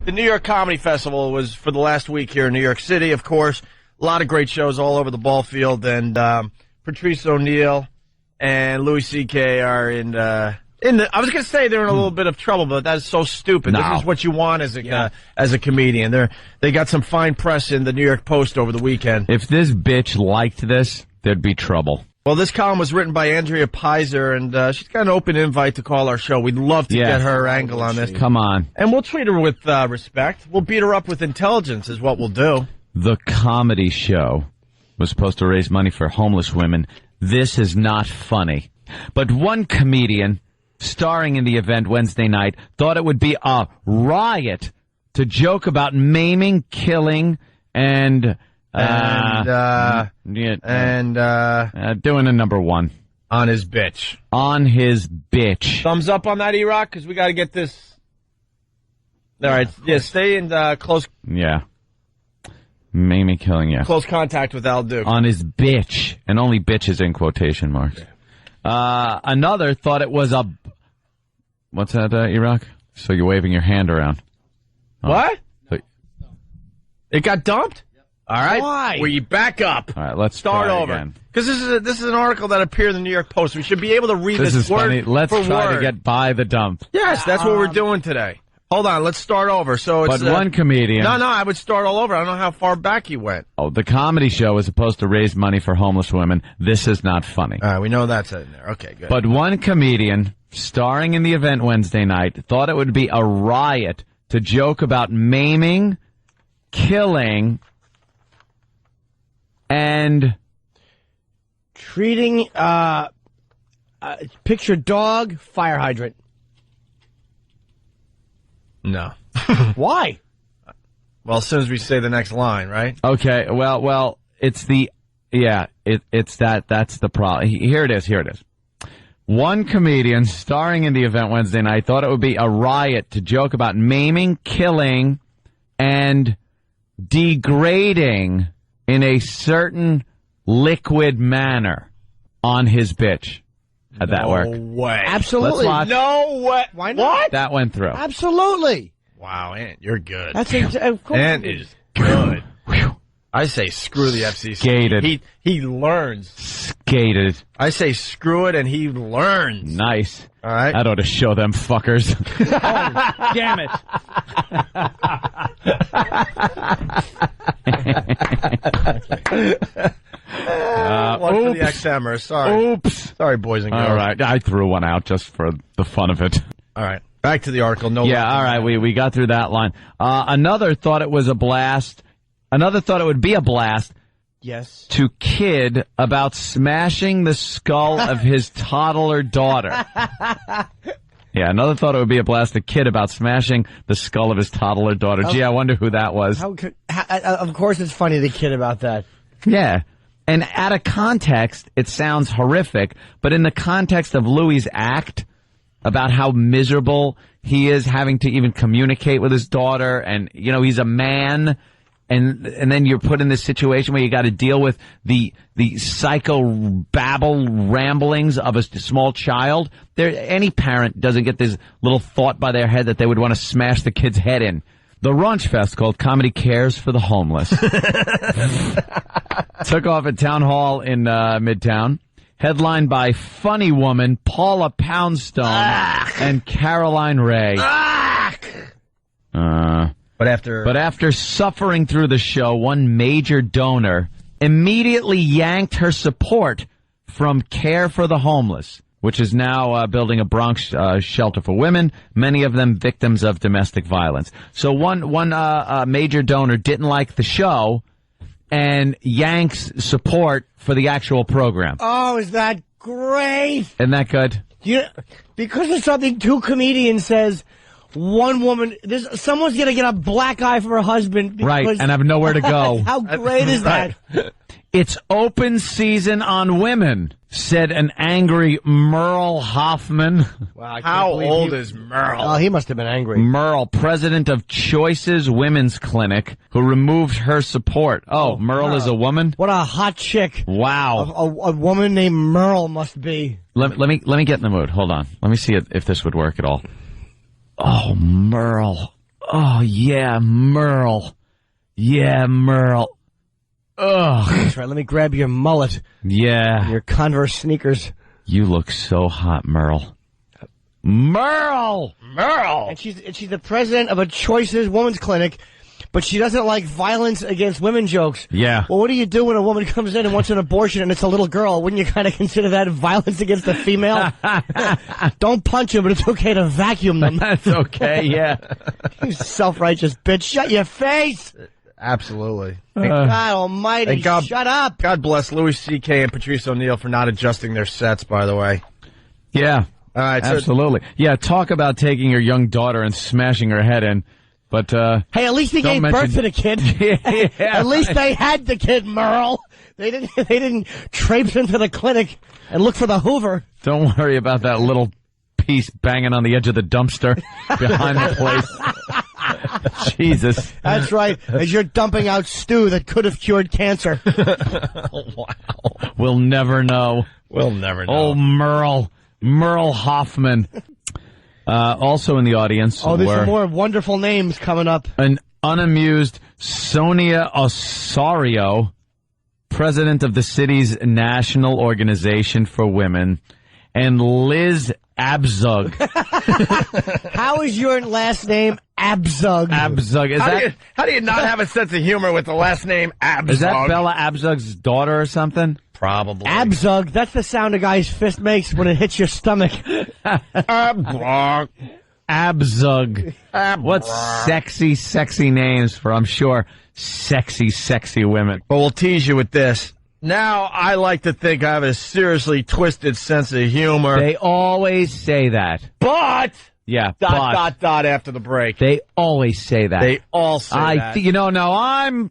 The New York Comedy Festival was for the last week here in New York City, of course. A lot of great shows all over the ball field, and Patrice O'Neal and Louis C.K. are in the. I was going to say they're in a little bit of trouble, but that's so stupid. No. This is what you want as a comedian. They got some fine press in the New York Post over the weekend. If this bitch liked this, there'd be trouble. Well, this column was written by Andrea Pizer, and she's got an open invite to call our show. We'd love to get her angle on this. Come on. And we'll treat her with respect. We'll beat her up with intelligence is what we'll do. The comedy show was supposed to raise money for homeless women. This is not funny. But one comedian starring in the event Wednesday night thought it would be a riot to joke about maiming, killing, and doing a number one. On his bitch. On his bitch. Thumbs up on that, E-Rock, because we got to get this. All right, stay in close. Yeah. Maiming, killing, yeah. Close contact with Al Duke. On his bitch. And only bitch is in quotation marks. Yeah. Another thought it was a... What's that, E-Rock? So you're waving your hand around. Oh. What? It got dumped? Yep. All right. Why? We back up. All right, let's start over. Because this is an article that appeared in the New York Post. We should be able to read this is word funny. Let's for try word. To get by the dump. Yes, that's what we're doing today. Hold on, let's start over. So it's, but one comedian... No, I would start all over. I don't know how far back you went. Oh, the comedy show was supposed to raise money for homeless women. This is not funny. All right, we know that's in there. Okay, good. But one comedian starring in the event Wednesday night thought it would be a riot to joke about maiming, killing, and... treating, picture dog, fire hydrant. No. Why? Well, as soon as we say the next line, right? Okay, well, it's the... Yeah, it's that's the problem. Here it is. One comedian starring in the event Wednesday night thought it would be a riot to joke about maiming, killing, and degrading in a certain liquid manner on his bitch. How'd that work? No way. Absolutely. No way. Why not? What? That went through. Absolutely. Wow, Ant, you're good. That's of course. Ant is good. I say screw the FCC. Skated. He learns. Skated. I say screw it and he learns. Nice. All right. That ought to show them fuckers. Oh, damn it. One for the XMer. Sorry. Oops. Sorry, boys and girls. All right. I threw one out just for the fun of it. All right. Back to the article. No. Yeah, all right. We got through that line. Another thought it was a blast. Another thought it would be a blast. Yes. To kid about smashing the skull of his toddler daughter. Yeah, another thought it would be a blast to kid about smashing the skull of his toddler daughter. Gee, I wonder who that was. Of course it's funny to kid about that. Yeah. And out of context, it sounds horrific, but in the context of Louis' act about how miserable he is having to even communicate with his daughter, and, you know, he's a man, and then you're put in this situation where you got to deal with the psycho babble ramblings of a small child. Any parent doesn't get this little thought by their head that they would want to smash the kid's head in. The Raunch Fest, called Comedy Cares for the Homeless, took off at Town Hall in Midtown, headlined by funny woman Paula Poundstone and Caroline Ray. But after suffering through the show, one major donor immediately yanked her support from Care for the Homeless, which is now building a Bronx shelter for women, many of them victims of domestic violence. So one major donor didn't like the show and yanks support for the actual program. Oh, is that great? Isn't that good? Because of something two comedians says, one woman, someone's going to get a black eye from her husband. Right, and have nowhere to go. How great is that? It's open season on women, said an angry Merle Hoffman. Wow, how old is Merle? Oh, he must have been angry. Merle, president of Choices Women's Clinic, who removed her support. Oh, Merle is a woman? What a hot chick. Wow. A woman named Merle must be. Let me get in the mood. Hold on. Let me see if this would work at all. Oh, Merle. Oh, yeah, Merle. Yeah, Merle. Ugh. That's right. Let me grab your mullet. Yeah. Your Converse sneakers. You look so hot, Merle. Merle! And she's the president of a Choices Women's Clinic, but she doesn't like violence against women jokes. Yeah. Well, what do you do when a woman comes in and wants an abortion and it's a little girl? Wouldn't you kind of consider that violence against a female? Don't punch them, but it's okay to vacuum them. That's okay, yeah. You self-righteous bitch. Shut your face! Absolutely. God almighty, shut up! God bless Louis C.K. and Patrice O'Neill for not adjusting their sets, by the way. Yeah. All right, absolutely. Yeah, talk about taking your young daughter and smashing her head in. But hey, at least he gave birth to the kid. Yeah. At least they had the kid, Merle. They didn't traipse into the clinic and look for the Hoover. Don't worry about that little piece banging on the edge of the dumpster behind the place. Jesus. That's right. As you're dumping out stew that could have cured cancer. Wow. We'll never know. We'll never know. Oh, Merle Hoffman. Also in the audience. Oh, there's some more wonderful names coming up. An unamused Sonia Osorio, president of the city's National Organization for Women, and Liz Abzug. How is your last name Abzug? Abzug. How do you not have a sense of humor with the last name Abzug? Is that Bella Abzug's daughter or something? Probably. Abzug. That's the sound a guy's fist makes when it hits your stomach. Abzug. Abzug. What sexy names for, I'm sure, sexy women. But we'll tease you with this. Now, I like to think I have a seriously twisted sense of humor. They always say that. But... Yeah, dot after the break. They always say that. They all say that. I'm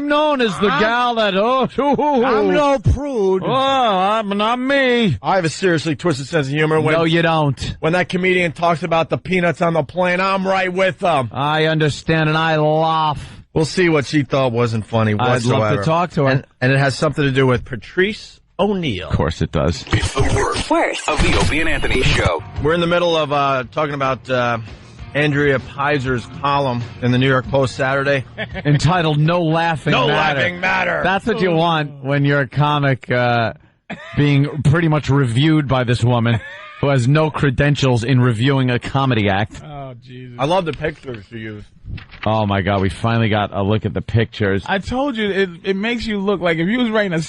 known as the gal that, I'm no prude. Oh, I'm not me. I have a seriously twisted sense of humor. No, you don't. When that comedian talks about the peanuts on the plane, I'm right with them. I understand, and I laugh. We'll see what she thought wasn't funny whatsoever. I'd love to talk to her. And it has something to do with Patrice O'Neill. Of course it does. It's the worst of the Opie and Anthony Show. We're in the middle of talking about Andrea Peyser's column in the New York Post Saturday. Entitled No Laughing Matter. No Laughing Matter. That's what you want when you're a comic being pretty much reviewed by this woman who has no credentials in reviewing a comedy act. Oh, Jesus. I love the pictures you use. Oh, my God. We finally got a look at the pictures. I told you, it makes you look like if you was writing a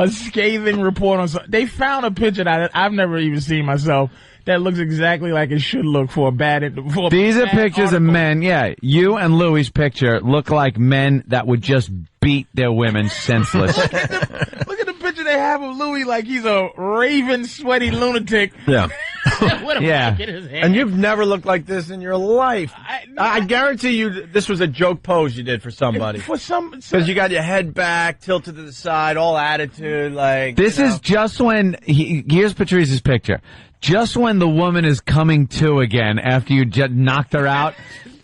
scathing report on something. They found a picture that I've never even seen myself that looks exactly like it should look for a bad These are pictures of men. Yeah, you and Louie's picture look like men that would just beat their women senseless. Look at the picture they have of Louis like he's a raving, sweaty lunatic. Yeah. With a Yeah. mic in his hand. And you've never looked like this in your life. I guarantee you this was a joke pose you did for somebody. For some, Because you got your head back, tilted to the side, all attitude, like... This is just when, here's Patrice's picture. Just when the woman is coming to again after you just knocked her out,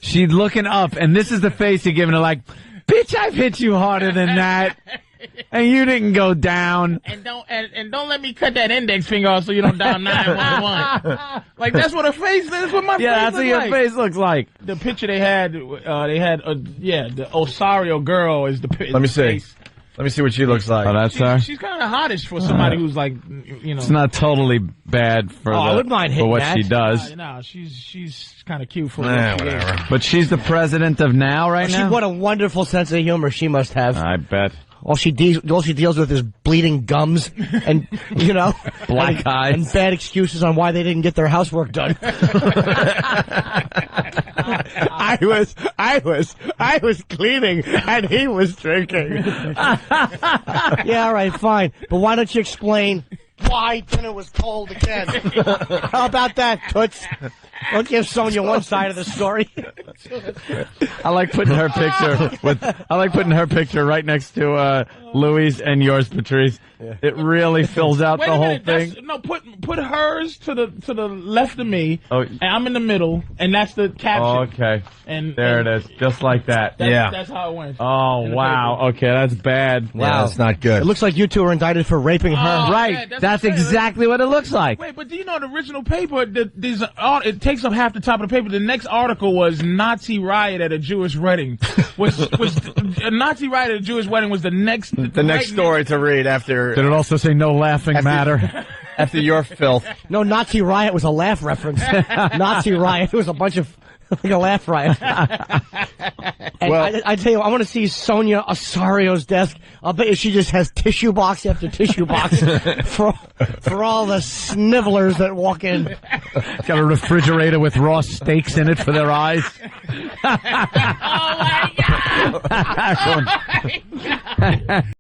she's looking up, and this is the face you're giving her like, bitch, I've hit you harder than that. And you didn't go down. And don't let me cut that index finger off so you don't dial 911. Like that's what a face. That's what my face. Yeah, that's what your face looks like. The picture they had, the Osorio girl is the picture. Let me see. Let me see what she looks like. Oh, that's her? She's kind of hottish for somebody who's like, you know. It's not totally bad for I wouldn't mind hitting what that. she does. No, she's kind of cute for Whatever. But she's the president of now now? What a wonderful sense of humor she must have. I bet. All she deals with is bleeding gums and, you know, Black eyes. and bad excuses on why they didn't get their housework done. I was cleaning and he was drinking. Yeah, all right, fine. But why don't you explain why dinner was cold again? How about that, Toots? Don't give Sonia one side of the story. I like putting her picture right next to Louis and yours, Patrice. Yeah. It really fills out the whole thing. No, put hers to the left of me, and I'm in the middle, and that's the caption. Oh, okay. And there it is, just like that. That's how it went. Oh, wow. Okay, that's bad. Wow, yeah, that's not good. It looks like you two are indicted for raping her. Right. That's exactly what it looks like. Wait, but do you know the original paper? It takes takes up half the top of the paper. The next article was Nazi riot at a Jewish wedding. Was a Nazi riot at a Jewish wedding was the next story to read after. Did it also say no laughing matter? After your filth. No, Nazi riot was a laugh reference. Nazi riot was a bunch of like a laugh riot. And Well, I tell you, I want to see Sonia Osario's desk. I'll bet you she just has tissue box after tissue box for all the snivellers that walk in. Got a refrigerator with raw steaks in it for their eyes. Oh my God! Oh my God!